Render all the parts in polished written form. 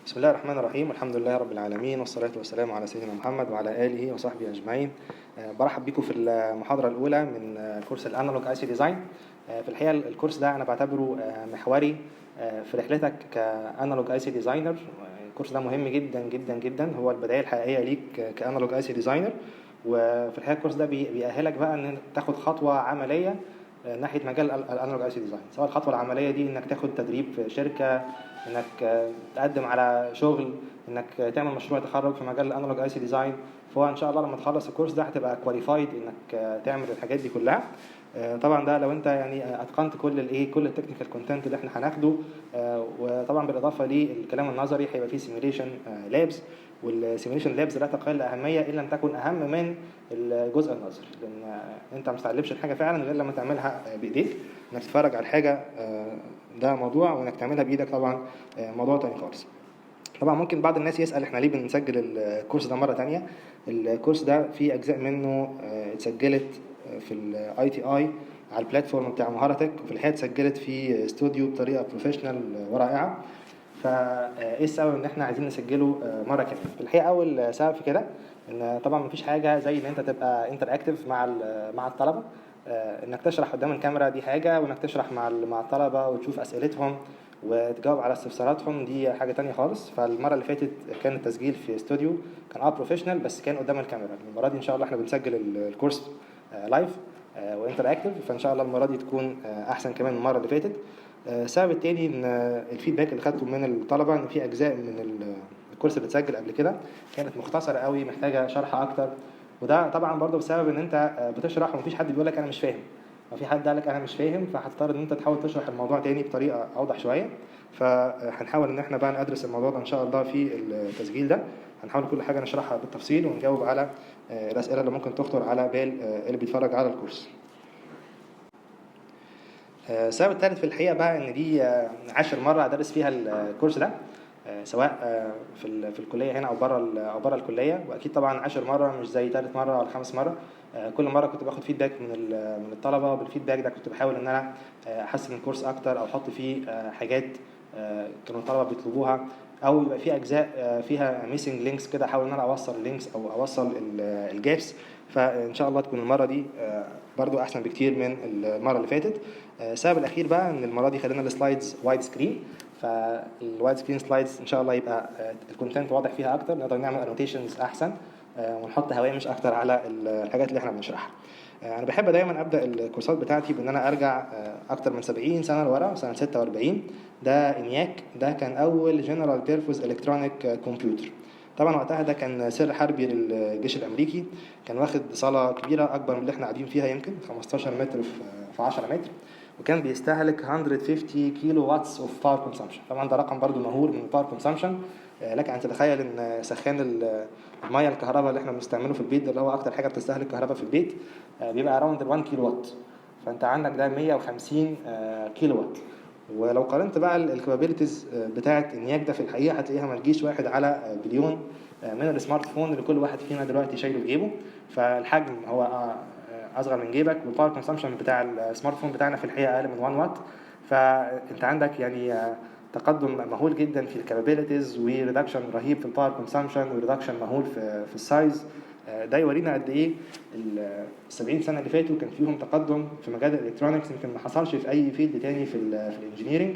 بسم الله الرحمن الرحيم، والحمد لله رب العالمين، والصلاة والسلام على سيدنا محمد وعلى آله وصحبه أجمعين. برحب بكم في المحاضرة الأولى من كورس الأنالوج اي سي ديزاين. في الحقيقة الكورس ده أنا بعتبره محوري في رحلتك كأنالوج اي سي ديزاينر. الكورس ده مهم جدا جدا جدا، هو البداية الحقيقية ليك كأنالوج اي سي ديزاينر. وفي الحقيقة الكورس ده بيأهلك بقى إن تاخد خطوة عملية ناحية مجال الأنالوج اي سي ديزاين، سواء الخطوة العملية دي إنك تاخد تدريب في شركة، انك تقدم على شغل، انك تعمل مشروع تخرج في مجال الانالوج اي سي ديزاين. فهو ان شاء الله لما تخلص الكورس ده هتبقى كواليفايد انك تعمل الحاجات دي كلها. طبعا ده لو انت يعني اتقنت كل التكنيكال كونتنت اللي احنا هناخده. وطبعا بالاضافه للكلام النظري هيبقى فيه سيميوليشن لابس، والسيميوليشن لابس لا تقل اهميه ان لم تكن اهم من الجزء النظري، لان انت ما تتعلمش الحاجه فعلا غير لما تعملها بايديك. انك تتفرج على الحاجه ده موضوع، وانك تعملها بايدك طبعا موضوع تاني خالص. طبعا ممكن بعض الناس يسأل احنا ليه بنسجل الكورس ده مرة تانية. الكورس ده فيه اجزاء منه اتسجلت في الاي تي اي على البلاتفورم بتاع مهارتك، وفي الحقيقة اتسجلت في استوديو بطريقة بروفيشنال ورائعة. فايه السبب ان احنا عايزين نسجله مرة كمان؟ في الحقيقة اول سبب في كده ان طبعا مفيش حاجة زي ان انت تبقى انتراكتيف مع الطلبة. انك تشرح قدام الكاميرا دي حاجة، وانك تشرح مع الطلبة وتشوف اسئلتهم وتجاوب على استفساراتهم دي حاجة تانية خالص. فالمرة اللي فاتت كان التسجيل في استوديو، كان بروفيشنال بس كان قدام الكاميرا. المرة دي ان شاء الله احنا بنسجل الكورس لايف وانتراكتيف، فان شاء الله المرة دي تكون احسن كمان من المرة اللي فاتت. السبب التاني ان الفيدباك اللي خدته من الطلبة ان في اجزاء من الكورس اللي اتسجل قبل كده كانت مختصرة قوي، محتاجة شرح اكتر. وده طبعا برضه بسبب ان انت بتشرح ومفيش حد بيقول لك انا مش فاهم، او في حد قال لك انا مش فاهم، فهتضطر ان انت تحاول تشرح الموضوع تاني بطريقه اوضح شويه. فهنحاول ان احنا بقى ندرس الموضوع ده ان شاء الله في التسجيل ده. هنحاول كل حاجه نشرحها بالتفصيل ونجاوب على الاسئله اللي ممكن تخطر على بال اللي بيتفرج على الكورس. السبب الثالث في الحقيقه بقى ان دي 10 مره ادرس فيها الكورس ده، سواء في الكليه هنا او بره الكليه. واكيد طبعا 10 مره مش زي ثالث مره ولا خامس مره. كل مره كنت باخد فيدباك من الطلبه، وبالفيدباك ده كنت بحاول ان انا احسن الكورس اكتر، او احط فيه حاجات كانوا الطلبه بيطلبوها، او يبقى فيه اجزاء فيها ميسنج لينكس كده، احاول ان انا اوصل اللينكس او اوصل الجابس. فان شاء الله تكون المره دي برضو احسن بكتير من المره اللي فاتت. السبب الاخير بقى ان المره دي خلينا السلايدز وايد سكرين، فالوايد سكرين سلايدز ان شاء الله يبقى الكونتنت واضح فيها اكتر، نقدر نعمل انوتيشنز احسن ونحط هوامش اكتر على الحاجات اللي احنا بنشرحها. انا بحب دايما ابدا الكورسات بتاعتي بان انا ارجع اكتر من 70 سنه لورا، سنه 46. ده انياك، ده كان اول جنرال بيربوز الكترونيك كمبيوتر. طبعا وقتها ده كان سر حربي للجيش الامريكي، كان واخد صاله كبيره اكبر من اللي احنا قاعدين فيها، يمكن 15 متر في 10 متر، وكان بيستهلك 150 كيلو واتس اوف باور كونسامشن. طبعا ده رقم برضو مهول من الباور كونسامشن. لك ان تتخيل ان سخان الميه الكهرباء اللي احنا بنستعمله في البيت، اللي هو اكتر حاجه بتستهلك كهرباء في البيت، بيبقى اراوند 1 كيلو وات. فانت عندك ده 150 كيلو وات. ولو قارنت بقى الكابابيلتيز بتاعه انياك ده، في الحقيقه هتلاقيها ما تجيش واحد على بليون من السمارت فون اللي كل واحد فينا دلوقتي شايله في جيبه. فالحجم هو اصغر من جيبك، والباور كونسامشن بتاع السمارت فون بتاعنا في الحقيقه اقل من 1 وات. فانت عندك يعني تقدم مهول جدا في الكابابيلتيز، وريدكشن رهيب في الباور كونسامشن، وريدكشن مهول في السايز. ده يورينا قد ايه ال 70 سنه اللي فاتوا كان فيهم تقدم في مجال الالكترونكس يمكن ما حصلش في اي فيلد تاني في الانجينيرنج.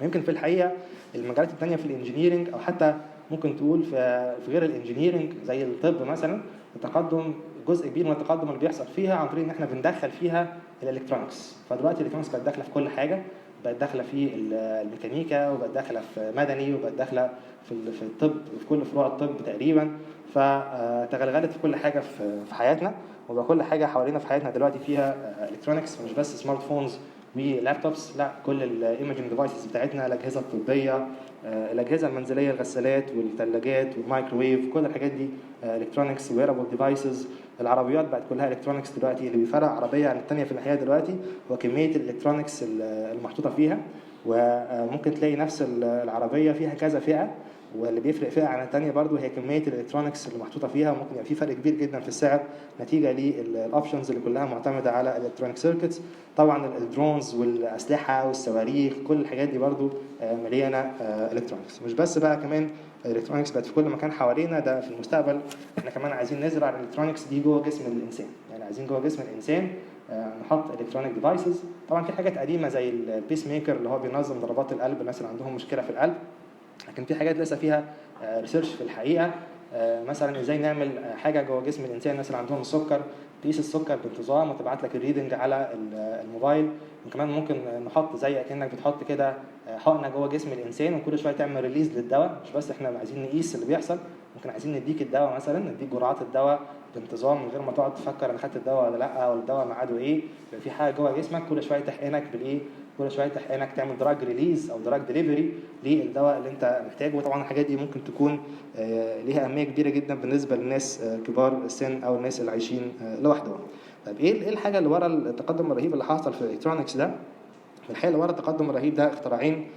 يمكن في الحقيقه المجالات التانيه في الانجينيرنج، او حتى ممكن تقول في غير الانجينيرنج زي الطب مثلا، التقدم جزء كبير من التقدم اللي بيحصل فيها عن طريق ان احنا بندخل فيها الالكترونكس. فدلوقتي الالكترونكس بقت داخله في كل حاجه، بقت داخله في الميكانيكا، وبقت داخله في مدني، وبقت داخله في الطب، في كل فروع الطب تقريبا. فتغلغلت في كل حاجه في حياتنا، وبقى كل حاجه حوالينا في حياتنا دلوقتي فيها الكترونكس، مش بس سمارت فونز ولابتوبس، لا كل الايمجنج ديفايسز بتاعتنا، الاجهزه الطبيه، الاجهزه المنزليه، الغسالات والثلاجات والمايكروويف، كل الحاجات دي الكترونكس. ويرابل ديفايسز، العربيات بقت كلها الكترونكس دلوقتي. اللي بيفرق عربيه عن الثانيه في الحياه دلوقتي هو كميه الالكترونكس المحطوطه فيها. وممكن تلاقي نفس العربيه فيها كذا فئه، واللي بيفرق فيها عن الثانيه برضو هي كميه الالكترونكس اللي محطوطه فيها. ممكن يبقى في فرق كبير جدا في السعر نتيجه للاوبشنز اللي كلها معتمده على الالكترونيك سيركتس. طبعا الدرونز والاسلحه والصواريخ كل الحاجات دي برضو مليانه الكترونكس. مش بس بقى كمان الالكترونكس بقت في كل مكان حوالينا، ده في المستقبل احنا كمان عايزين نزرع الالكترونكس دي جوه جسم الانسان. يعني عايزين جوه جسم الانسان نحط الكترونيك ديفايسز. طبعا في حاجات قديمه زي البيس ميكر اللي هو بينظم ضربات القلب الناس اللي عندهم مشكله في القلب، لكن في حاجات لسه فيها ريسيرش في الحقيقه. مثلا ازاي نعمل حاجه جوه جسم الانسان الناس اللي عندهم السكر، تقيس السكر بانتظام وتبعت لك الريدنج على الموبايل. وكمان ممكن نحط زي كأنك بتحط كده حقنه جوه جسم الانسان وكل شويه تعمل ريليز للدواء. مش بس احنا عايزين نقيس اللي بيحصل، ممكن عايزين نديك الدواء مثلا، نديك جرعات الدواء بانتظام من غير ما تقعد تفكر انا خدت الدواء ولا لا، او الدواء ميعاده ايه. يبقى في حاجه جوه جسمك كل شويه تحقنك بالايه، كل شويه تحقنك تعمل دراج ريليز او دراج ديليفري للدواء اللي انت محتاجه. وطبعا الحاجات دي ممكن تكون ليها اهميه كبيره جدا بالنسبه للناس كبار السن او الناس اللي عايشين لوحدهم. طيب ايه الحاجه اللي ورا التقدم الرهيب اللي حصل في الالكترونكس ده؟ في الحقيقه اللي ورا التقدم الرهيب ده اختراعين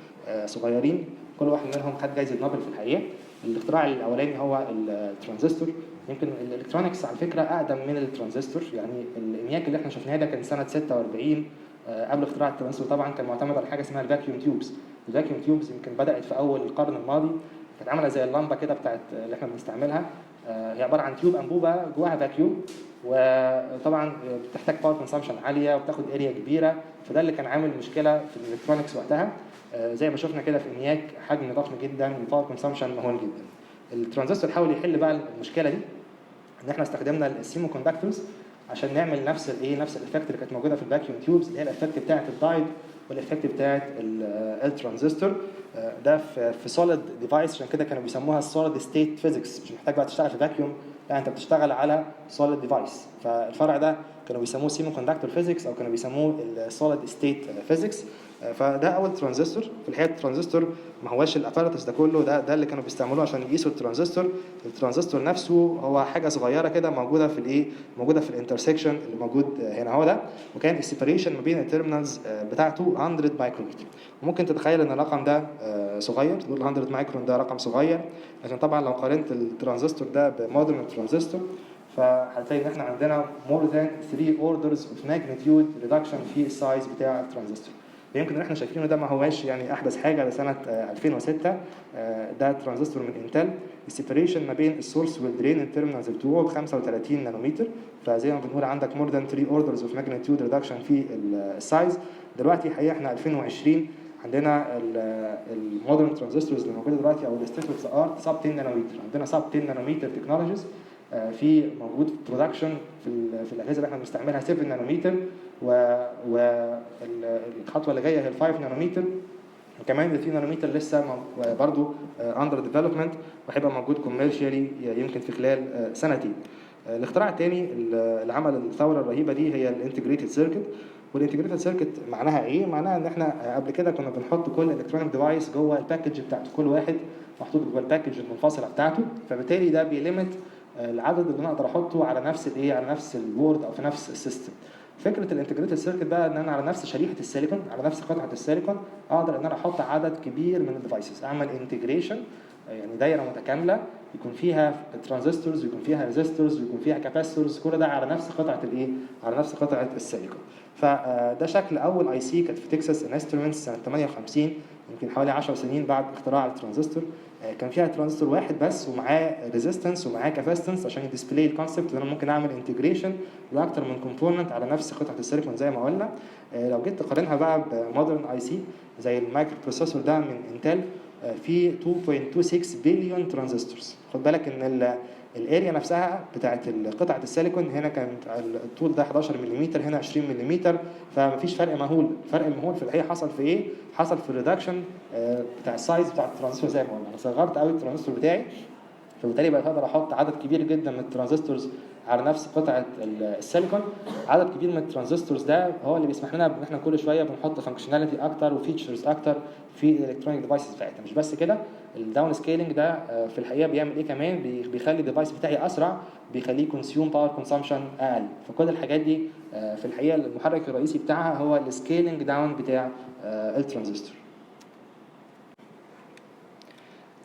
صغيرين كل واحد منهم خد جائزه نوبل في الحقيقه. الاختراع الاولاني هو الترانزستور. يمكن الالكترونكس على فكره اقدم من الترانزستور، يعني الانياك اللي احنا شفناه ده كان سنه 46 قبل اختراع الترانزستور. طبعا كان معتمد على حاجه اسمها الفاكيوم تيوبز. الفاكيوم تيوبز يمكن بدات في اول القرن الماضي، كانت عامله زي اللمبه كده بتاعت اللي احنا بنستعملها. هي عباره عن تيوب انبوبه جواها فاكيوم، وطبعا بتحتاج باور كونسامشن عاليه وبتاخد اريا كبيره. فده اللي كان عامل مشكله في الالكترونكس وقتها. زي ما شفنا كده في انياك حجم ضخم جدا والباور كونسامشن مهول جدا. الترانزستور حاول يحل بقى المشكله دي، ان احنا استخدمنا السيمو كوندكتورز عشان نعمل نفس نفس الافكت اللي كانت موجوده في الفاكيوم تيوبز، اللي هي الافكت بتاعه الدايد والافكت بتاعه الترانزستور. ده في سوليد ديفايس، عشان كده كانوا بيسموها السوليد ستيت فيزيكس. مش محتاج بقى تشتغل في فاكيوم، لا انت بتشتغل على سوليد ديفايس. فالفرع ده كانوا بيسموه سيمو كوندكتور فيزيكس او كانوا بيسموه السوليد ستيت فيزيكس. فده اول ترانزستور. في الحقيقه الترانزستور ما هوش الاباراتس ده كله، ده اللي كانوا بيستعملوه عشان يقيسوا الترانزستور. الترانزستور نفسه هو حاجه صغيره كده موجوده في الايه، موجوده في الانترسكشن اللي موجود هنا هو ده. وكان السيبريشن ما بين التيرمينالز بتاعته 100 مايكرومتر. وممكن تتخيل ان الرقم ده صغير، تقول 100 مايكرون ده رقم صغير، لكن طبعا لو قارنت الترانزستور ده بمودرن ترانزستور فهتلاقي ان احنا عندنا more than 3 orders of magnitude reduction في السايز بتاع الترانزستور. يمكن اللي احنا شايفينه ده ما هواش يعني احدث حاجه لسنه 2006. ده ترانزستور من انتل. السيبريشن ما بين السورس والدرين التيرمينالز بتوعه ب 35 نانومتر. فزي ما بنقول عندك more than 3 orders of magnitude reduction في السايز. دلوقتي الحقيقه احنا 2020 عندنا المودرن ترانزستورز اللي موجوده دلوقتي او الستيت اوف ذا ارت سب 10 نانومتر. عندنا سب 10 نانومتر تكنولوجيز في موجود في برودكشن في الاجهزه اللي احنا بنستعملها 7 نانومتر، والخطوه اللي جايه هي 5 نانومتر، وكمان ال 3 نانومتر لسه برضو اندر ديفلوبمنت وهيبقى موجود كوميرشالي يمكن في خلال سنتين. الاختراع الثاني اللي عمل الثوره الرهيبه دي هي الانتجريتد سيركت. والانتجريتد سيركت معناها ايه؟ معناها ان احنا قبل كده كنا بنحط كل الكترونيك ديفايس جوه الباكج بتاعته، كل واحد محطوط جوه الباكج المنفصله بتاعته، فبالتالي ده بيليمت العدد اللي انا اقدر احطه على نفس الايه، على نفس البورد او في نفس السيستم. فكره الانتجريتد سيركت بقى ان انا على نفس شريحه السيليكون، على نفس قطعه السيليكون اقدر ان انا احط عدد كبير من الديفايسز، اعمل انتجريشن يعني دايره متكامله يكون فيها ترانزستورز ويكون فيها ريزيستورز ويكون فيها كاباسيتورز، كل ده على نفس قطعه الايه، على نفس قطعه السيليكون. فده شكل اول اي سي كانت في تكساس انسترومنتس سنه 58، يمكن حوالي 10 سنين بعد اختراع الترانزستور. كان فيها ترانزستور واحد بس ومعاه ريزيستنس ومعاه كاباسيتنس عشان يديسبلاي الكونسبت ان انا ممكن اعمل انتجريشن لاكثر من كومبوننت على نفس قطعه السيليكون زي ما قلنا. لو جيت تقارنها بقى بمودرن اي سي زي المايكرو بروسيسور ده من انتل، في 2.26 بليون ترانزستورز. خد بالك ان الاريا نفسها بتاعت قطعه السيليكون هنا كانت الطول ده 11 ملم، هنا 20 ملم، فمفيش فرق مهول. الفرق المهول في الحقيقه حصل في ايه؟ حصل في الريدكشن بتاع السايز بتاع الترانزستور. زي ما قلنا انا صغرت قوي الترانزستور بتاعي، فبالتالي بقى اقدر احط عدد كبير جدا من الترانزستورز على نفس قطعه السيليكون. عدد كبير من الترانزستورز ده هو اللي بيسمح لنا ان احنا كل شويه بنحط فانكشناليتي اكتر وفيتشرز اكتر في الالكترونيك ديفايسز بتاعتنا. مش بس كده، الداون سكيلينج ده في الحقيقه بيعمل ايه كمان؟ بيخلي الديفايس بتاعي اسرع، بيخليه كونسيوم باور كونسامشن اقل. فكل الحاجات دي في الحقيقه المحرك الرئيسي بتاعها هو السكيلينج داون بتاع الترانزستور.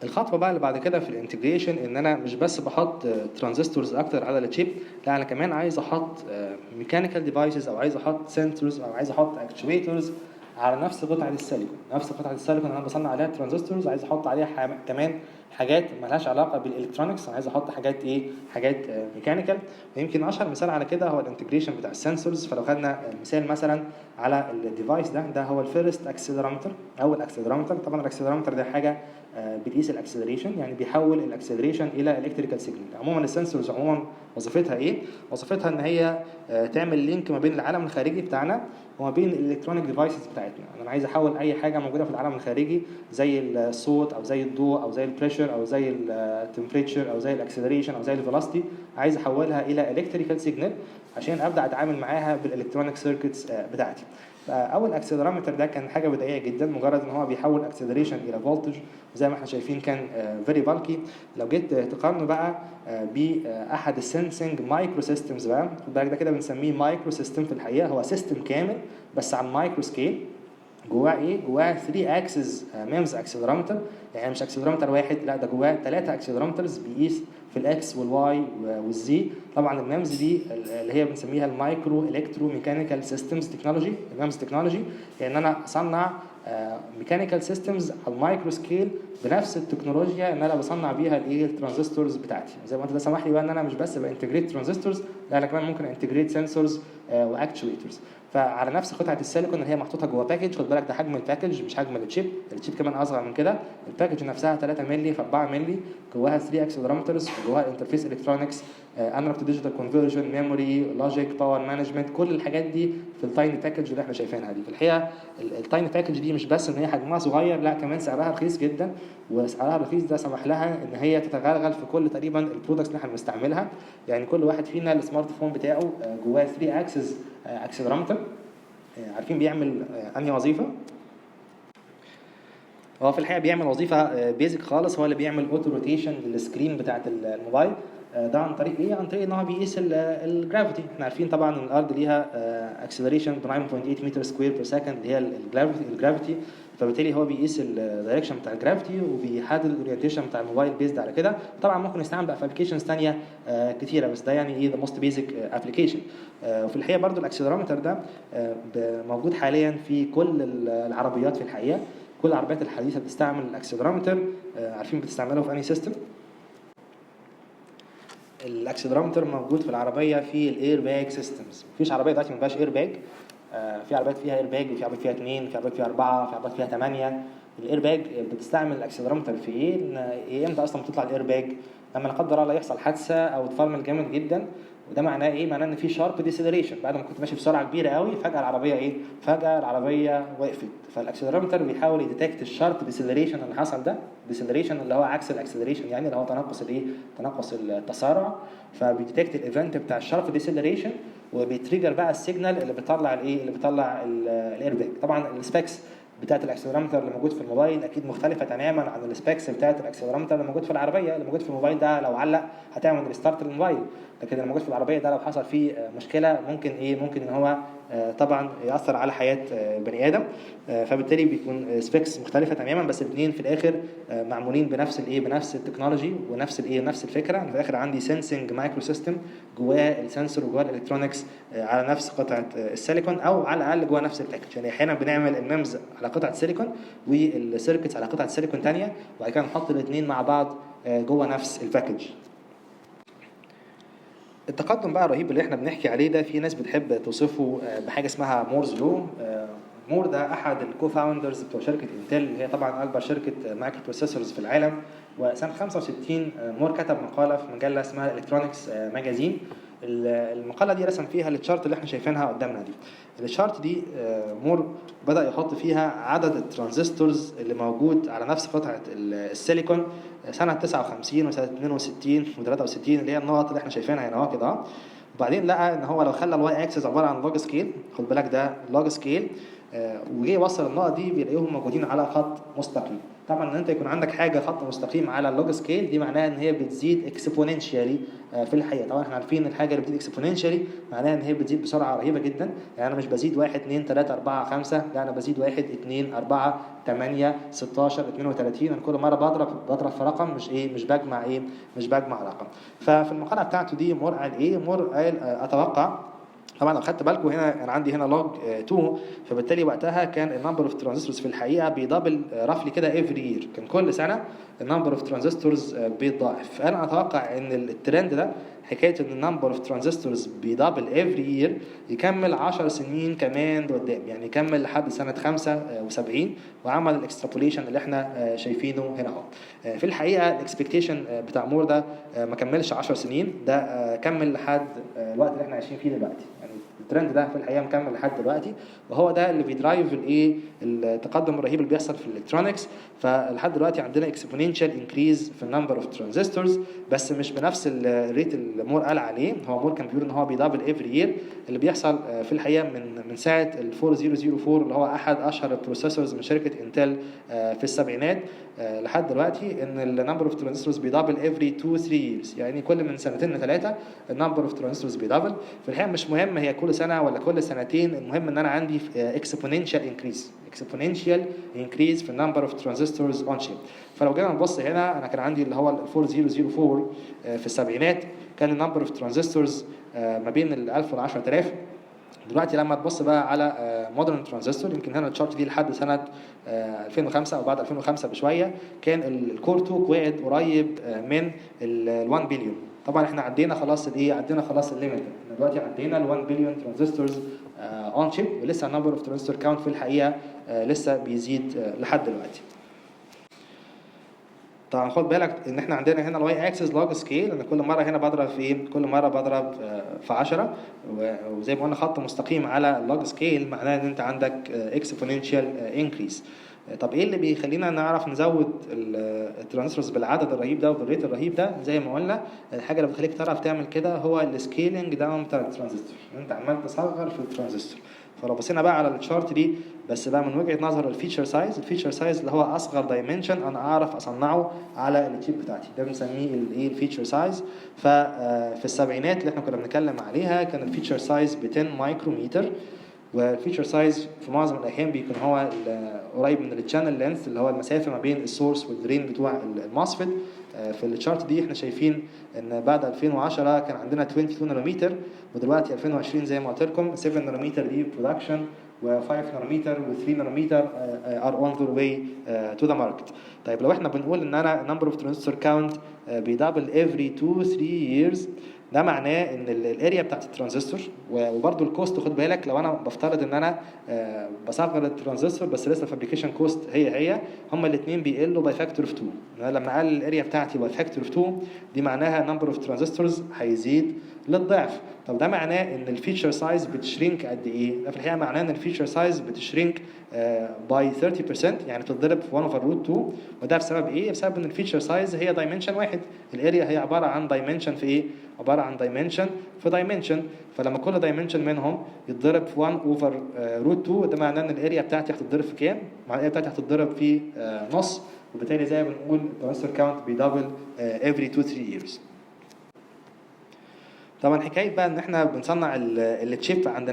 الخطوه بقى اللي بعد كده في الانتجريشن ان انا مش بس بحط ترانزستورز اكتر على الشيب، لا انا كمان عايز احط ميكانيكال ديفايسز، او عايز احط سنسورز، او عايز احط اكتويترز على نفس قطعه السيليكون. نفس قطعه السيليكون اللي انا بصنع عليها ترانزستورز عايز احط عليها كمان حاجات مالهاش علاقه بالالكترونكس، انا عايز احط حاجات حاجات ميكانيكال. ويمكن اشهر مثال على كده هو الانتجريشن بتاع السنسورز. فلو خدنا مثال مثلا على الديفايس ده هو الفيرست اكسلرومتر او الاكسلرومتر. طبعا الاكسلرومتر ده حاجه بتقيس الاكسلريشن، يعني بيحول الاكسلريشن الى الكتريكال سيجنال. عموما السنسورز عموما وظيفتها ايه؟ وظيفتها ان هي تعمل لينك ما بين العالم الخارجي بتاعنا وما بين الالكترونيك ديفايسز بتاعتنا. انا عايز احول اي حاجه موجوده في العالم الخارجي زي الصوت او زي الضوء او زي البريشر او زي التمبريتشر او زي الاكسلريشن او زي الفيلوسيتي، عايز احولها الى الكتريكال سيجنال عشان ابدا اتعامل معاها بالالكترونيك سيركتس بتاعتي. فاول اكسلرومتر ده كان حاجه بدائيه جدا، مجرد ان هو بيحول اكسلريشن الى فولتج، وزي ما احنا شايفين كان فيري بالكي. لو جيت تقارنه بقى باحد السنسنج مايكرو سيستمز بقى، خد بالك ده كده بنسميه مايكرو سيستم، في الحقيقه هو سيستم كامل بس على المايكرو سكيل. جواه ايه؟ جواه 3 اكسس ميمز اكسلرومتر، يعني مش اكسلرومتر واحد، لا ده جواه 3 اكسلرومترز بيقيس في الاكس والواي والزي. طبعا الميمز دي اللي هي بنسميها المايكرو الكترو ميكانيكال سيستمز تكنولوجي. الميمز تكنولوجي يعني انا اصنع ميكانيكال سيستمز على المايكرو سكيل بنفس التكنولوجيا ان انا بصنع بيها الترانزستورز بتاعتي. زي ما انت ده سمح لي بقى ان انا مش بس بانتجريت ترانزستورز، لا انا كمان ممكن انتجريت سنسورز واكتويترز. فعلى نفس قطعه السيليكون اللي هي محطوطه جوه باكج، خد بالك ده حجم الباكج مش حجم الشيب، الشيب كمان اصغر من كده. الباكج نفسها 3 مللي في 4 مللي، جواها 3 اكسلرومترز، جواها انترفيس الكترونكس، انالوج تو ديجيتال كونفرجن، ميموري، لوجيك، باور مانجمنت، كل الحاجات دي في التايني باكج اللي احنا شايفينها دي. في الحقيقه التايني باكج دي مش بس ان هي حجمها صغير، لا كمان سعرها رخيص جدا. وسعرها الرخيص ده سمح لها ان هي تتغلغل في كل تقريبا البرودكتس اللي احنا بنستعملها. يعني كل واحد فينا السمارت فون بتاعه جواه 3 اكسس اكسلرومتر. عارفين بيعمل انهي وظيفه؟ هو في الحقيقه بيعمل وظيفه بيزك خالص، هو اللي بيعمل اوتو روتيشن للسكرين بتاعه الموبايل. ده عن طريق ايه؟ عن طريق ان هو بيقيس الجرافيتي. احنا عارفين طبعا ان الارض ليها اكسلريشن ب 9.8 متر سكوير بير سكند اللي هي الجرافيتي. فبالتالي هو بيقيس الدايركشن بتاع الجرافيتي وبيحدد الاورينتيشن بتاع الموبايل بيزد على كده. طبعا ممكن يستعمل بقى في ابلكيشنز ثانيه كتيره، بس ده يعني ايه ذا موست بيزك ابلكيشن. وفي الحقيقه برضو الاكسلرومتر ده موجود حاليا في كل العربيات. في الحقيقه كل العربيات الحديثه بتستعمل الاكسلرومتر. عارفين بتستعمله في انهي سيستم؟ الاكسلرومتر موجود في العربيه في الاير باج سيستمز. مفيش عربيه دلوقتي ما فيهاش اير باج. في عربيات فيها اير باج، وفي عربيات فيها 2، في عربيات فيها 4، في عربيات فيها 8. الاير باج بتستعمل الاكسلرومتر في ايه؟ امتى اصلا بتطلع الاير باج؟ لما لا قدر الله يحصل حادثه او تفرمل جامد جدا. وده معناه ايه؟ معناه ان في شارب ديسيلريشن، بعد ما كنت ماشي بسرعه كبيره قوي فجاه العربيه فجاه العربيه وقفت. فالاكسلرومتر بيحاول يديتكت الشارب ديسيلريشن اللي حصل ده، ديسيلريشن اللي هو عكس الاكسلريشن، يعني اللي هو تنقص التسارع. فبيديتكت الايفنت بتاع الشارب ديسيلريشن وبيتريجر بقى السيجنال اللي بيطلع الاير باج. طبعا السبيكس بتاعت الاكسلرومتر اللي موجود في الموبايل اكيد مختلفه تماما عن السبيكس بتاعت الاكسلرومتر اللي موجود في العربيه. اللي موجود في الموبايل ده لو علق هتعمل ريستارت للموبايل، لكن اللي موجود في العربيه ده لو حصل فيه مشكله ممكن ان هو طبعا ياثر على حياه بني ادم. فبالتالي بيكون سبيكس مختلفه تماما، بس الاثنين في الاخر معمولين بنفس التكنولوجي ونفس الفكره. في الاخر عندي سنسنج مايكرو سيستم جواه السنسور وجواه الالكترونكس على نفس قطعه السيليكون، او على الاقل جواه نفس الباكج. يعني احيانا بنعمل الميمز على قطعه سيليكون والسيركتس على قطعه سيليكون ثانيه، وبعد كده نحط الاثنين مع بعض جوه نفس الباكج. التقدم بقى الرهيب اللي احنا بنحكي عليه ده، في ناس بتحب توصفه بحاجه اسمها مورز لو. مور ده احد الكو-فاوندرز بتوع شركه انتل، اللي هي طبعا اكبر شركه مايكرو بروسيسورز في العالم. وسنه 65 مور كتب مقاله في مجله اسمها الكترونكس ماجازين. المقاله دي رسم فيها التشارت اللي احنا شايفينها قدامنا دي. التشارت دي مور بدا يحط فيها عدد الترانزستورز اللي موجود على نفس قطعه السيليكون سنه 59 وسنه 62 و63، اللي هي النقط اللي احنا شايفينها هنا كده. وبعدين لقى ان هو لو خلى الواي اكسس عباره عن لوج سكيل، خد بالك ده لوج سكيل، وجي يوصل النقط دي بيلاقيهم موجودين على خط مستقيم. طبعا ان انت يكون عندك حاجه خط مستقيم على اللوج سكيل دي معناها ان هي بتزيد اكسبوننشالي في الحقيقه. طبعا احنا عارفين ان الحاجه اللي بتزيد اكسبوننشالي معناها ان هي بتزيد بسرعه رهيبه جدا. يعني انا مش بزيد 1 2 3 4 5، لا انا بزيد 1 2 4 8 16 32. انا كل مره بضرب في رقم، مش بجمع رقم. ففي المقاله بتاعته دي مور قال ايه؟ مور قال اتوقع، طبعا لو خدت بالكم هنا انا عندي هنا لوج 2، فبالتالي وقتها كان النمبر اوف ترانزستورز في الحقيقه بيدبل رفلي كده افري يير، كان كل سنه النمبر اوف ترانزستورز بيتضاعف. فانا اتوقع ان الترند ده حكايه ان النمبر اوف ترانزستورز بيدبل افري يير يكمل 10 سنين كمان لقدام، يعني يكمل لحد سنه 75 وعمل الاكسترابوليشن اللي احنا شايفينه هنا اهو. في الحقيقه الاكسبكتيشن بتاع مور ده ما كملش 10 سنين، ده كمل لحد الوقت اللي احنا عايشين فيه دلوقتي. يعني الترند ده في الحقيقه مكمل لحد دلوقتي، وهو ده اللي بيدرايف الايه التقدم الرهيب اللي بيحصل في الالكترونكس. فلحد دلوقتي عندنا اكسبوننشال انكريز في النمبر اوف ترانزستورز، بس مش بنفس الريت اللي مور قال عليه. هو مور كان بيقول ان هو بيدبل افري يير. اللي بيحصل في الحقيقه من ساعه ال 4004 اللي هو احد اشهر البروسيسورز من شركه انتل في السبعينات لحد دلوقتي، ان النمبر اوف ترانزستورز بيدبل افري 2 3 ييرز، يعني كل من سنتين لثلاثه النمبر اوف ترانزستورز بيدبل. في الحقيقه مش مهم هي كل سنه ولا كل سنتين، المهم ان انا عندي اكسبوننشال انكريز في النمبر اوف ترانزستورز اون شيب. فلو جينا نبص هنا، انا كان عندي اللي هو ال 4004 في السبعينات كان النمبر اوف ترانزستورز ما بين ال 1000 وال 10000. دلوقتي لما تبص بقى على مودرن ترانزستور، يمكن هنا الشارت دي لحد سنه 2005 او بعد 2005 بشويه، كان الكور 2 كواد قريب من ال 1 بليون. طبعا احنا عدينا خلاص عدينا خلاص الليميت. احنا دلوقتي عدينا ال 1 بليون ترانزستورز اون شيب، ولسه النمبر اوف ترانزستور كاونت في الحقيقه لسه بيزيد لحد دلوقتي. طبعا خد بالك ان احنا عندنا هنا الواي اكسس لوج سكيل، انا كل مره هنا بضرب في كل مره بضرب في 10، وزي ما قلنا خط مستقيم على اللوج سكيل معناه ان انت عندك اكسبوننشال انكريس. طب ايه اللي بيخلينا نعرف نزود الترانزستورز بالعدد الرهيب ده وبالريت الرهيب ده؟ زي ما قلنا الحاجه اللي بتخليك تعرف تعمل كده هو السكيلينج داون بتاع الترانزستور، انت عمال تصغر في الترانزستور. فلو بصينا بقى على الشارت دي بس بقى من وجهه نظر الفيتشر سايز اللي هو اصغر دايمنشن انا اعرف اصنعه على التشيب بتاعتي، ده بنسميه الايه الفيتشر سايز. ففي السبعينات اللي احنا كنا بنتكلم عليها كان الفيتشر سايز ب 10 مايكرومتر، والفيتشر سايز في معظم الاحيان بيكون هو قريب من التشانل لينث اللي هو المسافه ما بين السورس والدرين بتوع الماسفيت. في الشارت دي احنا شايفين ان بعد 2010 كان عندنا 22 نانومتر، ودلوقتي 2020 زي ما قلت لكم 7 نانومتر دي برودكشن، و5 نانومتر و3 نانومتر are on their way to the market. طيب لو احنا بنقول ان انا number of transistor count بيدبل every 2-3 years، ده معناه ان الاريا بتاعت الترانزستور وبرده الكوست. خد بالك لو انا بفترض ان انا بصغر الترانزستور بس لسه الفابريكيشن كوست هي هما الاثنين بيقلوا باي فاكتور اوف 2. انا لما اقلل الاريا بتاعتي باي فاكتور اوف 2 دي معناها نمبر اوف ترانزستورز هيزيد للضعف. طب ده معناه ان الفيتشر سايز بتشرينك قد ايه؟ ده في الحقيقه معناه ان الفيتشر سايز بتشرينك باي 30%، يعني بتتضرب في 1 اوفر روت 2. وده بسبب ايه؟ بسبب ان الفيتشر سايز هي دايمنشن واحد، الاريا هي عباره عن دايمنشن في ايه؟ عباره عن دايمنشن في دايمنشن. فلما كل دايمنشن منهم يتضرب في 1 اوفر روت 2 ده معناه ان الاريا بتاعتي هتتضرب في كام؟ الاريا بتاعتي هتتضرب في نص، وبالتالي زي ما بنقول الترانزستور كاونت بيدبل every 2-3 years. طبعا حكايه بقى ان احنا بنصنع التشيب عند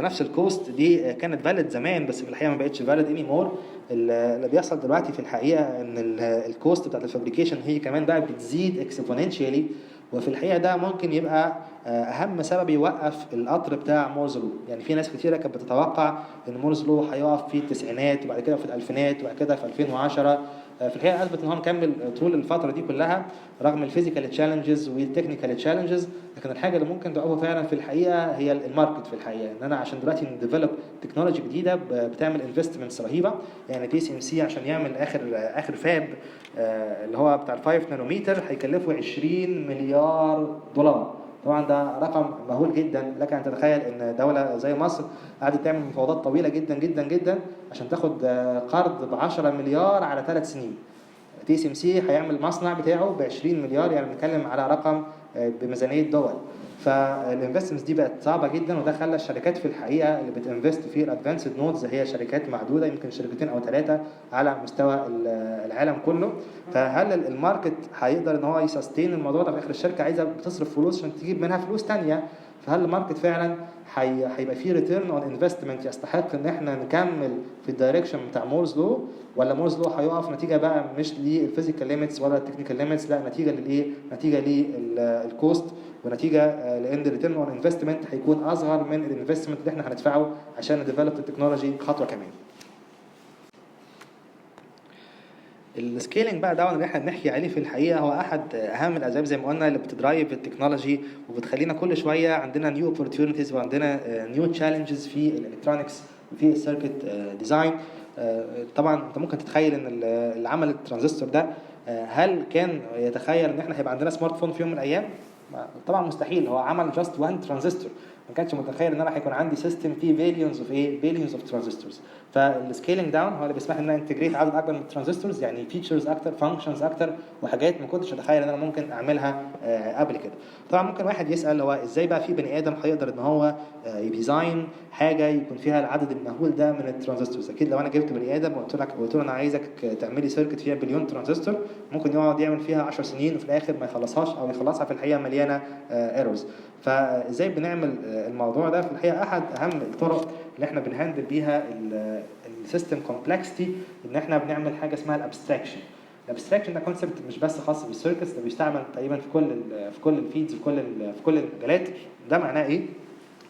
نفس الكوست دي كانت فاليد زمان، بس في الحقيقه ما بقتش فاليد اني مور. اللي بيحصل دلوقتي في الحقيقه ان الكوست بتاعت الفابريكيشن هي كمان بقى بتزيد اكسبوننشالي، وفي الحقيقه ده ممكن يبقى اهم سبب يوقف القطر بتاع مورز لو. يعني في ناس كتيره كانت بتتوقع ان مورز لو هيقف في التسعينات وبعد كده في الالفينات وبعد كده في 2010. في الحقيقه اثبت ان هو مكمل طول الفتره دي كلها رغم الفيزيكال تشالنجز والتكنيكال تشالنجز. لكن الحاجه اللي ممكن توقفه فعلا في الحقيقه هي الماركت. في الحقيقه ان انا عشان دلوقتي نديفلوب تكنولوجي جديده بتعمل انفستمنتس رهيبه. يعني تي سي ام سي عشان يعمل اخر فاب اللي هو بتاع 5 نانومتر هيكلفه 20 مليار دولار. طبعا ده رقم مهول جدا. لك ان تتخيل ان دوله زي مصر قعدت تعمل مفاوضات طويله جدا جدا جدا عشان تاخد قرض ب 10 مليار على 3 سنين. تي سي ام سي هيعمل مصنع بتاعه ب 20 مليار، يعني بنتكلم على رقم بميزانيه دول. فالانفستمنتس دي بقت صعبه جدا، وده خلى الشركات في الحقيقه اللي بتنفست في الادفانسد نودز هي شركات معدوده، يمكن شركتين او ثلاثه على مستوى العالم كله. فهل الماركت هيقدر ان هو يسستين الموضوع ده؟ في اخر الشركه عايزه بتصرف فلوس عشان تجيب منها فلوس ثانيه، فهل الماركت فعلا هيبقى فيه ريتيرن اون انفستمنت يستحق ان احنا نكمل في الدايركشن بتاع مورز لو، ولا مورز لو هيقف نتيجه بقى مش للفيزيكال ليميتس ولا التكنيكال ليميتس، لا نتيجه للايه؟ نتيجه للكوست، ونتيجه لان الريتيرن اون انفستمنت هيكون اصغر من الانفستمنت اللي احنا هندفعه عشان نديفلوب التكنولوجي خطوه كمان. السكيلينج بقى ده اللي احنا بنحكي عليه في الحقيقه هو احد اهم الاسباب زي ما قلنا اللي بتدرايف التكنولوجي وبتخلينا كل شويه عندنا نيو اوبورتيونيتيز وعندنا نيو تشالنجز في الالكترونكس وفي السيركت ديزاين. طبعا انت ممكن تتخيل ان اللي عمل الترانزستور ده هل كان يتخيل ان احنا هيبقى عندنا سمارت فون في يوم من الايام؟ طبعا مستحيل. هو عمل جاست وان ترانزستور، ما كانش متخيل ان انا هيكون عندي سيستم فيه بيليونز اوف بيليونز اوف ترانزستورز. فالسكيلينج داون هو اللي بيسمح لنا انتجريت عدد اكبر من الترانزستورز، يعني فيتشرز اكتر، فانكشنز اكتر، وحاجات ما كنتش اتخيل ان انا ممكن اعملها قبل كده. طبعا ممكن واحد يسال هو ازاي بقى في بني ادم هيقدر ان هو يديزاين حاجه يكون فيها العدد المهول ده من الترانزستورز؟ اكيد لو انا جبت بني ادم وقلت له انا عايزك تعملي سيركت فيها بليون ترانزستور، ممكن يقعد يعمل فيها 10 سنين وفي الاخر ما يخلصهاش، او يخلصها في الحقيقه مليانه ايرورز. فازاي بنعمل الموضوع ده؟ في الحقيقه احد اهم الطرق اللي احنا بنهندل بيها السيستم كومبلكسيتي ان احنا بنعمل حاجه اسمها الابستراكشن. الابستراكشن ده كونسبت مش بس خاص بالسيركتس، ده بيستعمل تقريبا في كل الفيدز في كل المجالات. ده معناه ايه؟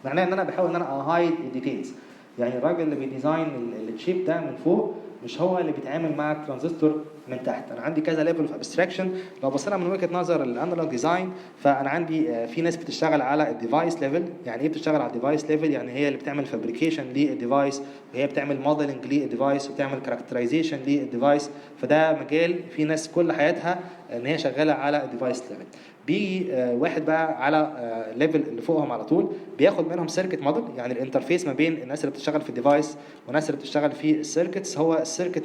معناه ان انا بحاول ان انا اهايد الديتيلز. يعني الراجل اللي بيديزاين الشيب ده من فوق مش هو اللي بيتعامل مع الترانزستور من تحت. انا عندي كذا ليفل اوف ابستراكشن. لو بصينا من وجهه نظر الانالوج ديزاين، فانا عندي في ناس بتشتغل على الديفايس ليفل. يعني ايه بتشتغل على الديفايس ليفل؟ يعني هي اللي بتعمل فابريكيشن للديفايس، وهي بتعمل موديلنج للديفايس، وبتعمل كاركترايزيشن للديفايس. فده مجال في ناس كل حياتها ان هي شغاله على الديفايس ليفل. بيجي واحد بقى على ليفل اللي فوقهم على طول، بياخد منهم سيركت موديل. يعني الانترفيس ما بين الناس اللي بتشتغل في الديفايس والناس اللي بتشتغل في السيركتس هو السيركت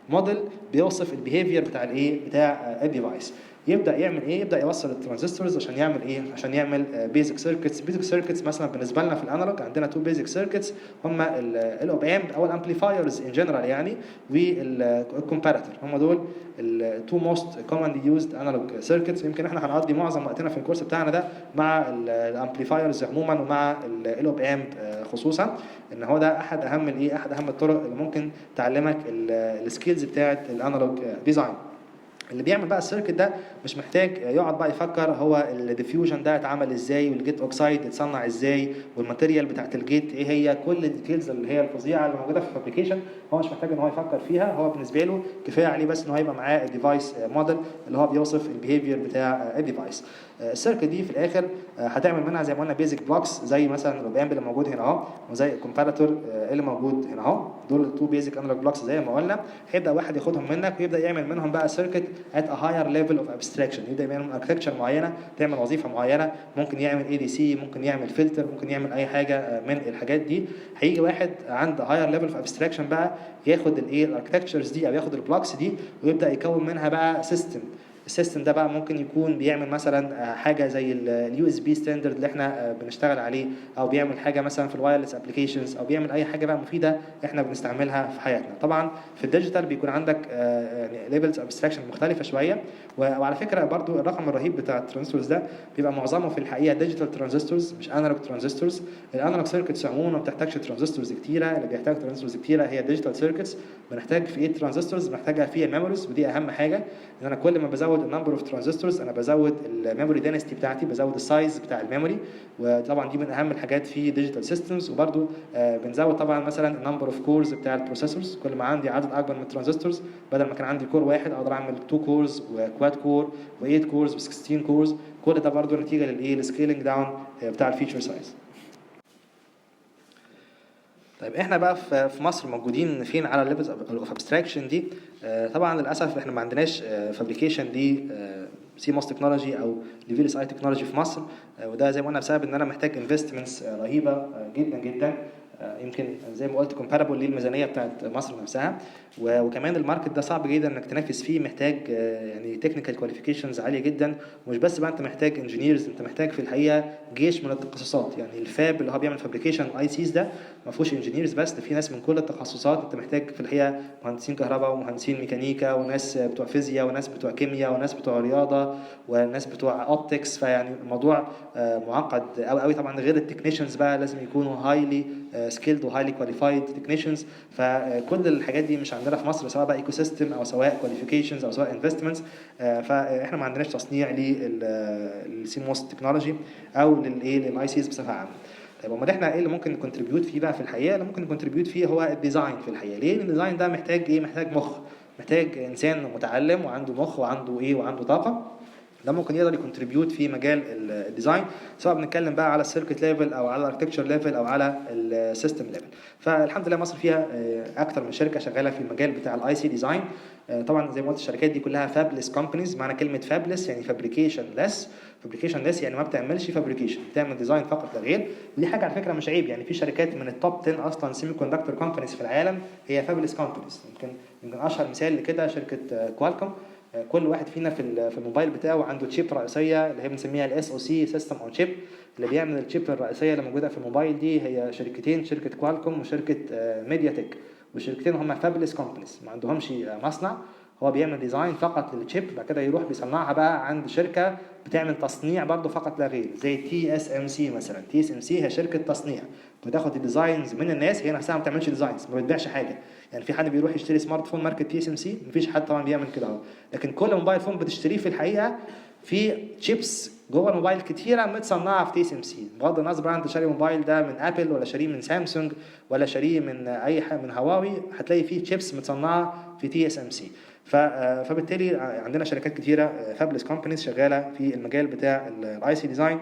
موديل بيوصف البيهيفير بتاع بتاع الديفايس. يبدا يعمل ايه؟ يبدا يوصل الترانزستورز عشان يعمل ايه؟ عشان يعمل بيزك سيركتس. بيزك سيركتس مثلا بالنسبه لنا في الانالوج عندنا تو بيزك سيركتس، هم الاوب امب او الامبليفايرز ان جنرال يعني، والكومباراتور. هم دول التو موست كومنلي يوزد انالوج سيركتس. يمكن احنا هنقضي معظم وقتنا في الكورس بتاعنا ده مع الامبليفايرز عموما ومع الاوب امب خصوصا، ان هو ده احد اهم الطرق اللي ممكن تعلمك السكيلز بتاعه الانالوج ديزاين. اللي بيعمل بقى السيركت ده مش محتاج يقعد بقى يفكر هو الديفيوجن ده اتعمل ازاي، والجيت اوكسايد اتصنع ازاي، والماتيريال بتاعت الجيت ايه هي. كل الديتيلز اللي هي الفظيعه اللي موجوده في الفابريكيشن هو مش محتاج ان هو يفكر فيها. هو بالنسبه له كفايه عليه بس ان هو يبقى معاه الديفايس موديل اللي هو بيوصف البيهيفير بتاع الديفايس. السيركت دي في الاخر هتعمل منها زي ما قلنا بيزك بلوكس، زي مثلا الاوبامب اللي موجود هنا اهو، وزي الكومباراتور اللي موجود هنا اهو. دول التو بيزك انالوج بلوكس زي ما قلنا. هيبدا واحد ياخدهم منك ويبدا يعمل منهم بقى سيركت ات ا هاير ليفل اوف ابستراكشن. يبدا يعمل اركتكتشر معينه تعمل وظيفه معينه، ممكن يعمل اي دي سي، ممكن يعمل فلتر، ممكن يعمل اي حاجه من الحاجات دي. هيجي واحد عند هاير ليفل اوف ابستراكشن بقى ياخد الاركتكتشرز دي او ياخد البلوكس دي ويبدا يكون منها بقى سيستم. السيستم ده بقى ممكن يكون بيعمل مثلا حاجه زي اليو اس بي ستاندرد اللي احنا بنشتغل عليه، او بيعمل حاجه مثلا في الوايرلس ابلكيشنز، او بيعمل اي حاجه بقى مفيده احنا بنستعملها في حياتنا. طبعا في الديجيتال بيكون عندك يعني ليفلز ابستراكشن مختلفه شويه. وعلى فكره برضو الرقم الرهيب بتاع الترانزستورز ده بيبقى معظمه في الحقيقه ديجيتال ترانزستورز مش انالوج ترانزستورز. الانالوج سيركتس عموما ما بتحتاجش ترانزستورز كتيره، اللي بيحتاج ترانزستورز كتيره هي ديجيتال سيركتس. بنحتاج في ايه ترانزستورز؟ بنحتاجها في الميموريز، ودي اهم حاجه. ان انا كل ما بزود النمبر اوف ترانزستورز انا بزود الميموري دينستي بتاعتي، بزود السايز بتاع الميموري، وطبعا دي من اهم الحاجات في ديجيتال سيستمز. وبرده بنزود طبعا مثلا النمبر اوف كورز بتاع البروسيسورز. كل ما عندي عدد اكبر من الترانزستورز، بدل ما كان عندي كور واحد اقدر اعمل 2 كورز وكواد كور و8 كورز و16 كورز. كل ده برده نتيجه للسكيلينج داون بتاع الفيتشر سايز. طيب احنا بقى في مصر موجودين فين على الليفلز اوف ابستراكشن دي؟ طبعا للاسف احنا ما عندناش فابريكيشن دي سي موس تكنولوجي او ليفيل اس اي تكنولوجي في مصر. وده زي ما قلنا بسبب ان انا محتاج انفستمنتس رهيبه جدا جدا يمكن زي ما قلت كومبارابل للميزانيه بتاعت مصر نفسها. وكمان الماركت ده صعب جدا انك تنافس فيه، محتاج يعني تكنيكال كواليفيكيشنز عاليه جدا. ومش بس بقى انت محتاج انجينيرز، انت محتاج في الحقيقه جيش من التخصصات. يعني الفاب اللي هو بيعمل فابريكيشن اي سيز ده ما فيهوش انجينيرز بس، ده في ناس من كل التخصصات. انت محتاج في الحقيقه مهندسين كهرباء ومهندسين ميكانيكا وناس بتوع فيزياء وناس بتوع كيمياء وناس بتوع رياضه وناس بتوع اوبتكس. فيعني الموضوع معقد قوي قوي طبعا. غير التكنيشنز بقى لازم يكونوا هايلي سكيلد وهايلي كواليفايد تكنيشنز. فكل الحاجات دي مش عندنا في مصر، سواء بقى ايكو سيستم او سواء كواليفيكيشنز او سواء انفستمنتس. فاحنا ما عندناش تصنيع للسي موس تكنولوجي او للاي سيز بصفه عامه. طيب امال احنا ايه اللي ممكن نكونتريبيوت فيه بقى في الحقيقه؟ اللي ممكن نكونتريبيوت فيه هو الديزاين في الحقيقه. ليه؟ لان الديزاين ده محتاج ايه؟ محتاج مخ، محتاج انسان متعلم وعنده مخ وعنده وعنده طاقه. ده ممكن يقدر يكونتريبيوت في مجال الديزاين، سواء بنتكلم بقى على السيركت ليفل او على الاركتكتشر ليفل او على السيستم ليفل. فالحمد لله مصر فيها اكتر من شركه شغاله في المجال بتاع الاي سي ديزاين. طبعا زي ما قلت الشركات دي كلها فابلس كومبانيز. معنى كلمه فابلس يعني فابريكيشن ليس. فابريكيشن ليس يعني ما بتعملش فابريكيشن، بتعمل ديزاين فقط لا غير. ودي حاجه على فكره مش عيب. يعني في شركات من التوب 10 اصلا سيمي كوندكتور كومبانيز في العالم هي فابلس كومبانيز. يمكن اشهر مثال لكده شركه كوالكوم. كل واحد فينا في الموبايل بتاعه عنده تشيب رئيسيه اللي هي بنسميها الاس او سي سيستم اون تشيب. اللي بيعمل التشيب الرئيسيه اللي موجوده في الموبايل دي هي شركتين، شركه كوالكوم وشركه ميديا تك. والشركتين هم فابلس كومبانيز، ما عندهمش مصنع. هو بيعمل ديزاين فقط للتشيب، بعد كده يروح بيصنعها بقى عند شركه بتعمل تصنيع برضه فقط لا غير، زي تي اس ام سي مثلا. تي اس ام سي هي شركه تصنيع، بتاخد الديزاينز من الناس. هي نفسها ما بتعملش ديزاينز، ما بتبيعش حاجه. يعني في حد بيروح يشتري سمارت فون ماركه تي اس ام سي؟ مفيش حد طبعا بيعمل كده اهو. لكن كل موبايل فون بتشتريه في الحقيقه في تشيبس جوه الموبايل كتيره متصنعه في تي اس ام سي. بغض النظر بقى انت شاري الموبايل ده من ابل ولا شاريه من سامسونج ولا شاريه من اي حاجه من هواوي، هتلاقي فيه تشيبس متصنعه في تي اس ام سي. فبالتالي عندنا شركات كتيره فابلس كومبانيز شغاله في المجال بتاع الاي سي ديزاين،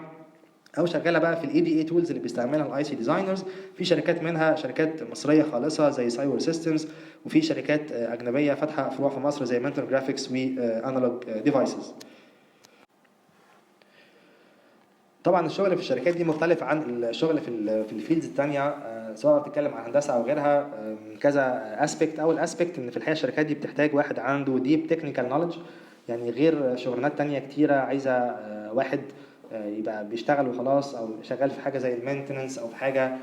او شغاله بقى في الاي دي اي تولز اللي بيستعملها الاي سي ديزاينرز. في شركات منها شركات مصريه خالصه زي سايبر سيستمز، وفي شركات اجنبيه فاتحه فروع في مصر زي منتور جرافيكس وانالوج ديفايسز. طبعا الشغل في الشركات دي مختلف عن الشغل في الفيلدز الثانيه، سواء بتتكلم عن هندسه او غيرها، من كذا اسبكت. اول اسبكت ان في الحقيقه الشركات دي بتحتاج واحد عنده ديب تكنيكال نوليدج. يعني غير شغلانات تانية كتيره عايزه واحد يبقى بيشتغل وخلاص، او شغال في حاجه زي المينتننس او في حاجه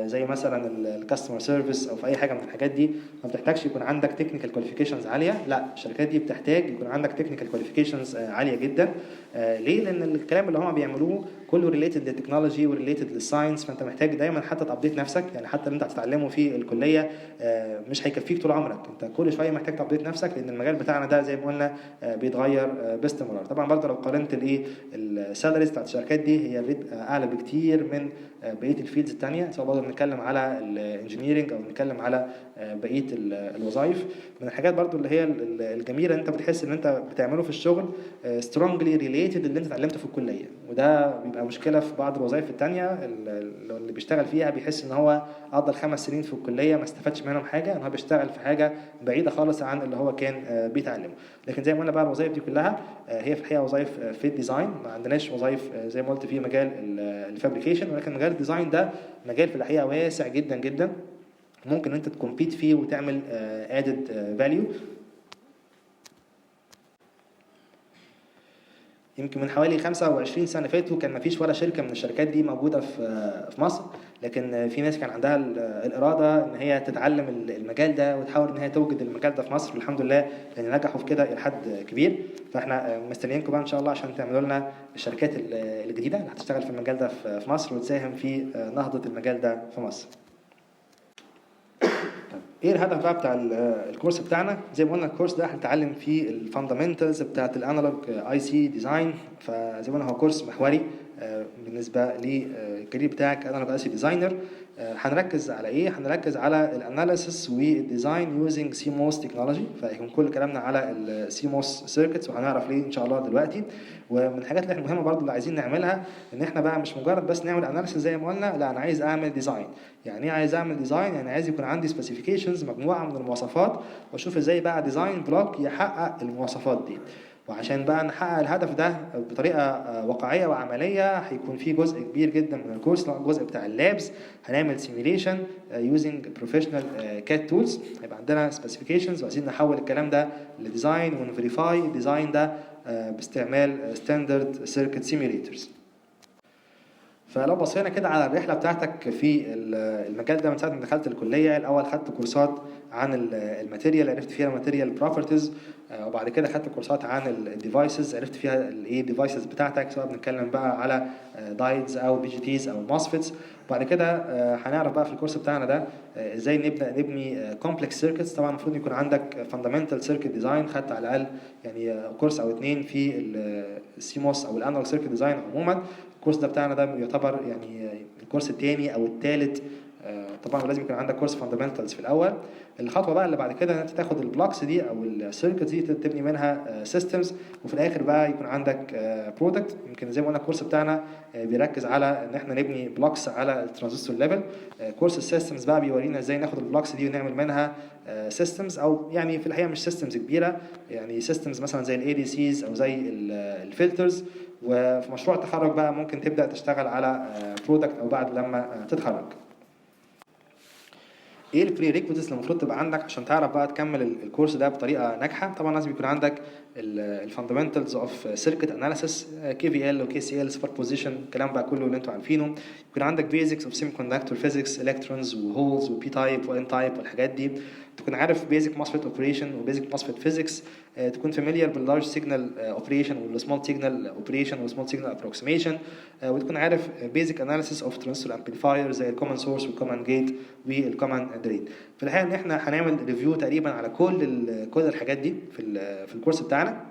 زي مثلا الكاستمر سيرفيس او في اي حاجه من الحاجات دي. ما بتحتاجش يكون عندك تكنيكال كواليفيكيشنز عاليه، لا الشركات دي بتحتاج يكون عندك تكنيكال كواليفيكيشنز عاليه جدا. ليه؟ لان الكلام اللي هم بيعملوه كله ريليتد للتكنولوجي وريليتد للساينس. فانت محتاج دايما حتى تابديت نفسك. يعني حتى اللي انت هتتعلمه في الكليه مش هيكفيك طول عمرك، انت كل شويه محتاج تابديت نفسك، لان المجال بتاعنا ده زي ما قلنا بيتغير باستمرار. طبعا برضه لو قارنت السالاريز بتاعت الشركات دي هي اعلى بكتير من بقيه الفيلدز الثانيه، سواء برضه بنتكلم على الانجينيرنج او بنتكلم على بقيه الوظائف. من الحاجات برضه اللي هي الجميله ان انت بتحس ان انت بتعمله في الشغل سترونجلي ريليتد اللي انت اتعلمته في الكليه. وده بيبقى مشكله في بعض الوظائف الثانيه، اللي بيشتغل فيها بيحس ان هو قضى ال5 سنين في الكليه ما استفادش منهم حاجه، ان هو بيشتغل في حاجه بعيده خالص عن اللي هو كان بيتعلمه. لكن زي ما قلنا بقى الوظائف دي كلها هي في الحقيقه وظائف في الديزاين. ما عندناش وظائف زي ما قلت في مجال الفابريكيشن، ولكن مجال الديزاين ده مجال في الحقيقه واسع جدا جدا، ممكن انت تكمبيت فيه وتعمل ادد فاليو. يمكن من حوالي 25 سنة فاتوا كان مفيش ولا شركة من الشركات دي موجودة في مصر، لكن في ناس كان عندها الإرادة إن هي تتعلم المجال ده وتحاول إن هي توجد المجال ده في مصر، والحمد لله يعني نجحوا في كده إلى حد كبير. فإحنا مستنيينكم بقى إن شاء الله عشان تعملوا لنا الشركات الجديدة اللي هتشتغل في المجال ده في مصر وتساهم في نهضة المجال ده في مصر. ايه الهدف بقى بتاع الكورس بتاعنا؟ زي ما قلنا الكورس ده هنتعلم فيه الفاندامنتالز بتاعت الانالوج اي سي ديزاين. فزي ما قلنا هو كورس محوري بالنسبه للكارير بتاعك انالوج اي سي ديزاينر. هنركز على ايه؟ هنركز على الاناليسيس والديزاين يوزنج سي موس تكنولوجي. فيكون كل كلامنا على السي موس سيركتس، وهنعرف ليه ان شاء الله دلوقتي. ومن الحاجات اللي احنا مهمه برضو اللي عايزين نعملها ان احنا بقى مش مجرد بس نعمل اناليسيس زي ما قلنا، لا انا عايز اعمل ديزاين. يعني ايه عايز اعمل ديزاين؟ يعني عايز يكون عندي سبيسيفيكيشنز، مجموعه من المواصفات، واشوف ازاي بقى ديزاين بلوك يحقق المواصفات دي. وعشان بقى نحقق الهدف ده بطريقه واقعيه وعمليه هيكون في جزء كبير جدا من الكورس، الجزء بتاع اللابس. هنعمل سيميليشن يوزنج بروفيشنال كات تولز، هيبقى عندنا سبيسيفيكيشنز وعايزين نحول الكلام ده لديزاين ونفيريفاي الديزاين ده باستعمال ستاندرد سيركت سيميليترز. فلو بصينا كده على الرحله بتاعتك في المجال ده من ساعه ما دخلت الكليه، الاول خدت كورسات عن الماتيريال، عرفت فيها الماتيريال بروبرتيز، وبعد كده خدت كورسات عن الديفايسز، عرفت فيها الايه الديفايسز بتاعتك، سواء بنتكلم بقى على دايدز او بي جي تيز او ماسفيتس. وبعد كده هنعرف بقى في الكورس بتاعنا ده ازاي نبدا نبني كومبلكس سيركتس. طبعا المفروض يكون عندك فاندامنتال سيركت ديزاين، خدت على الاقل يعني كورس او اتنين في السيموس او الانالوج سيركت ديزاين عموما. الكورس ده بتاعنا ده يعتبر يعني الكورس الثاني او الثالث. طبعا لازم يكون عندك كورس فاندامنتالز في الاول. الخطوه بقى اللي بعد كده انت تاخد البلوكس دي او السيركت دي تبني منها سيستمز، وفي الاخر بقى يكون عندك برودكت. يمكن زي ما قلنا الكورس بتاعنا بيركز على ان احنا نبني بلوكس على الترانزستور ليفل. كورس السيستمز بقى بيورينا ازاي ناخد البلوكس دي ونعمل منها سيستمز، او يعني في الحقيقه مش سيستمز كبيره، يعني سيستمز مثلا زي الاي دي سيز او زي الفلترز. وفي مشروع التخرج بقى ممكن تبدا تشتغل على برودكت او بعد لما تتخرج. ايه البري ريكويزيتس اللي المفروض تبقى عندك عشان تعرف بقى تكمل الكورس ده بطريقه ناجحه؟ طبعا لازم يكون عندك الفاندامنتالز اوف سيركت اناليسيس، كي في ال وكي سي ال، سوبر بوزيشن، الكلام بقى كله اللي انتوا عارفينه. يكون عندك بيزكس اوف سيمي كوندكتور فيزيكس، الكترونز وهولز وبي تايب وان تايب والحاجات دي. تكون عارف بيزك ماسفيت اوبريشن وبيزك ماسفيت فيزيكس. تكون فاميليار باللارج سيجنال اوبريشن والسمول سيجنال اوبريشن والسمول سيجنال ابروكسيميشن. وتكون عارف بيزك اناليسيس اوف ترانزستور امبليفاير زي الكومن سورس والكومن جيت والكومن درين. في الحقيقه ان احنا هنعمل ريفيو تقريبا على كل الحاجات دي في الكورس بتاعنا،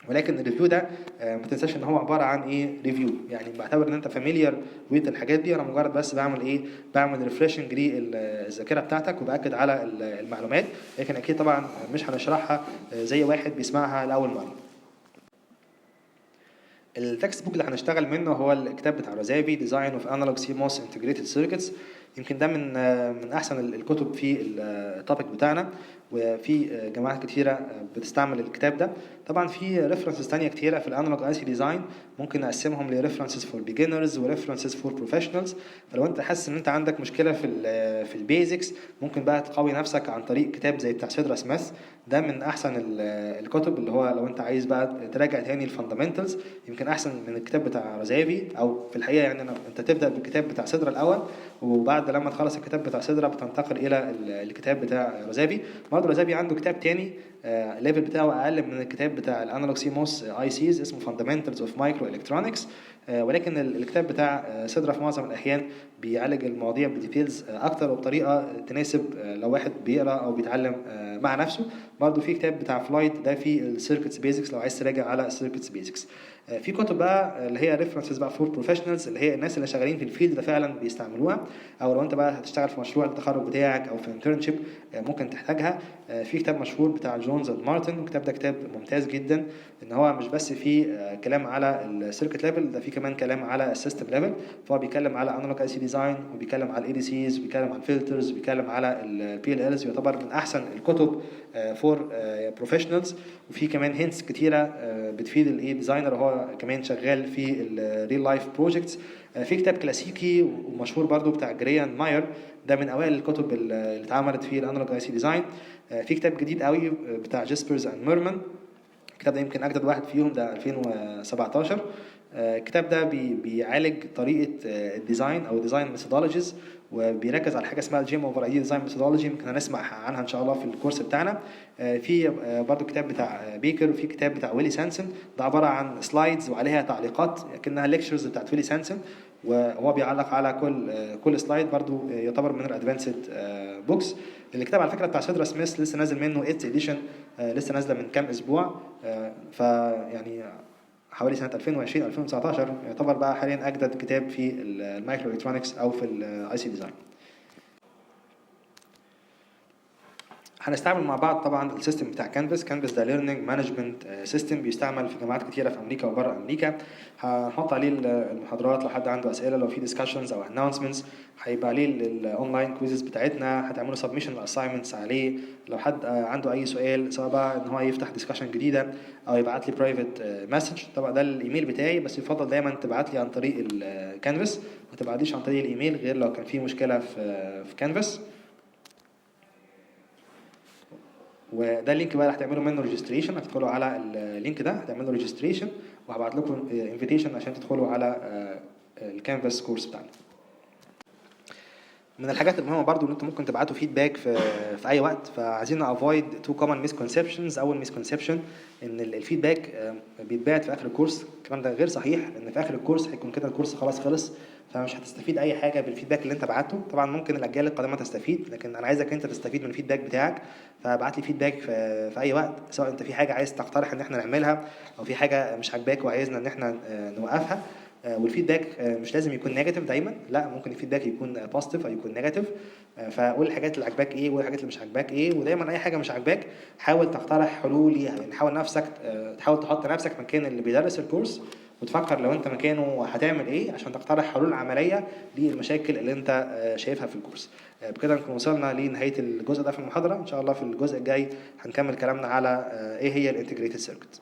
ولكن الريفيو ده ما تنساش ان هو عباره عن ايه ريفيو. يعني بعتبر ان انت فاميليار ويت الحاجات دي، انا مجرد بس بعمل ريفريشنج للذاكره بتاعتك وباكد على المعلومات، لكن اكيد طبعا مش هنشرحها زي واحد بيسمعها لاول مره. التكست بوك اللي هنشتغل منه هو الكتاب بتاع روزافي ديزاين اوف انالوج سي موس انتجريتد سيركتس. يمكن ده من احسن الكتب في التوبيك بتاعنا، وفي جامعات كتيره بتستعمل الكتاب ده. طبعا في ريفرنسز تانية كتيره في الانالوج اي سي ديزاين، ممكن نقسمهم لريفرنسز فور بيجنرز وريفرنسز فور بروفيشنالز. فلو انت حاسس ان انت عندك مشكله في البيزكس، ممكن بقى تقوي نفسك عن طريق كتاب زي بتاع سيدرا سميث. ده من احسن الكتب اللي هو لو انت عايز بقى تراجع تاني الفاندامنتالز، يمكن احسن من الكتاب بتاع روزافي. او في الحقيقه يعني انت تبدا بالكتاب بتاع سيدرا الاول، وبعد لما تخلص الكتاب بتاع سيدرا بتنتقل الى الكتاب بتاع روزافي. برضه روزافي عنده كتاب تاني الليفل بتاعه اقل من الكتاب بتاع الانالوج سي موس اي سيز، اسمه فاندامنتالز اوف مايكرو الكترونكس. ولكن الكتاب بتاع سيدرا في معظم الاحيان بيعالج المواضيع بديتيلز اكتر وبطريقه تناسب لو واحد بيقرا او بيتعلم مع نفسه. برضه في كتاب بتاع فلايت ده في السيركتس بيزكس لو عايز تراجع على السيركتس بيزكس. في كتب بقى اللي هي ريفرنسز بقى فور بروفيشنالز، اللي هي الناس اللي شغالين في الفيلد ده فعلا بيستعملوها، او لو انت بقى هتشتغل في مشروع التخرج بتاعك او في انترنشيب ممكن تحتاجها. في كتاب مشهور بتاع جونز اند مارتن، الكتاب ده كتاب ممتاز جدا، ان هو مش بس فيه كلام على السيركت ليفل، ده فيه كمان كلام على السيستم ليفل. فهو بيتكلم على انالوج اي سي ديزاين، وبيتكلم على الاي دي سيز، وبيتكلم على الفلترز، وبيتكلم على البي ال الز. يعتبر من احسن الكتب فور بروفيشنالز. وفي كمان هينتس كتيره بتفيد الايه ديزاينر وهو كمان شغال في الريل لايف بروجكتس. في كتاب كلاسيكي ومشهور برضو بتاع جريان ماير، ده من اوائل الكتب اللي اتعملت في الانالوج اي سي ديزاين. في كتاب جديد قوي بتاع جيسبرز اند ميرمان، الكتاب ده يمكن اجدد واحد فيهم، ده 2017. الكتاب ده بيعالج طريقه الديزاين او ديزاين ميثودولوجيز، وبيركز على حاجه اسمها الجيم اوفر ايديا ديزاين ميثودولوجي، يمكن هنسمع عنها ان شاء الله في الكورس بتاعنا. في برضو كتاب بتاع بيكر، وفي كتاب بتاع ويلي سانسون، ده عباره عن سلايدز وعليها تعليقات كأنها ليكتشرز بتاعت ويلي سانسون، وهو بيعلق على كل سلايد. برضو يعتبر من الادفانسد بوكس. الكتاب على فكره بتاع سيدرا سميث لسه نازل منه 8 اديشن، لسه نازله من كام اسبوع، فيعني حوالي سنه 2020 2019 يعتبر بقى حاليا اجدد كتاب في المايكرو الكترونكس او في الاي سي ديزاين. هنستعمل مع بعض طبعا السيستم بتاع كانفاس. كانفاس ده ليرنينج مانجمنت سيستم بيستعمل في جامعات كتيره في امريكا وبره امريكا. هنحط عليه المحاضرات لو حد عنده اسئله، لو في ديسكشنز او اناونسمنتس هيبقى عليه الاونلاين كويزز بتاعتنا، هتعملوا سبمشن لاساينمنتس عليه. لو حد عنده اي سؤال، سواء بقى ان هو يفتح ديسكشن جديده او يبعت لي برايفت مسج، طبعا ده الايميل بتاعي، بس يفضل دايما تبعت لي عن طريق الكانفاس، ما تبعتليش عن طريق الايميل غير لو كان في مشكله في كانفاس. وده اللينك بقى اللي هتعملوا منه ريجستريشن، هتدخلوا على اللينك ده هتعملوا ريجستريشن، وهبعت لكم انفيتيشن عشان تدخلوا على الكانفاس كورس بتاعنا. من الحاجات المهمه برضو ان انتم ممكن تبعتوا فيدباك في اي وقت، فعايزين افويد تو كومن ميسكونسبشنز. اول ميسكونسبشن ان الفيدباك بيتبعت في اخر الكورس. الكلام ده غير صحيح، لان في اخر الكورس هيكون كده الكورس خلاص خلص، فمش هتستفيد اي حاجه بالفيدباك اللي انت بعته. طبعا ممكن الاجيال القادمه تستفيد، لكن انا عايزك انت تستفيد من الفيدباك بتاعك. فابعت لي فيدباك في اي وقت، سواء انت في حاجه عايز تقترح ان احنا نعملها، او في حاجه مش عاجباك وعايزنا ان احنا نوقفها. والفيدباك مش لازم يكون نيجاتيف دايما، لا، ممكن الفيدباك يكون بوزيتيف او يكون نيجاتيف. فقول الحاجات اللي عاجباك ايه والحاجات اللي مش عاجباك ايه، ودايما اي حاجه مش عاجباك حاول تقترح حلول ليها. يعني حاول نفسك تحاول تحط نفسك مكان اللي بيدرس الكورس، وتفكر لو انت مكانه هتعمل ايه عشان تقترح حلول عمليه للمشاكل اللي انت شايفها في الكورس. بكده نكون وصلنا لنهايه الجزء ده في المحاضره. ان شاء الله في الجزء الجاي هنكمل كلامنا على ايه هي الانتجريتد سيركت.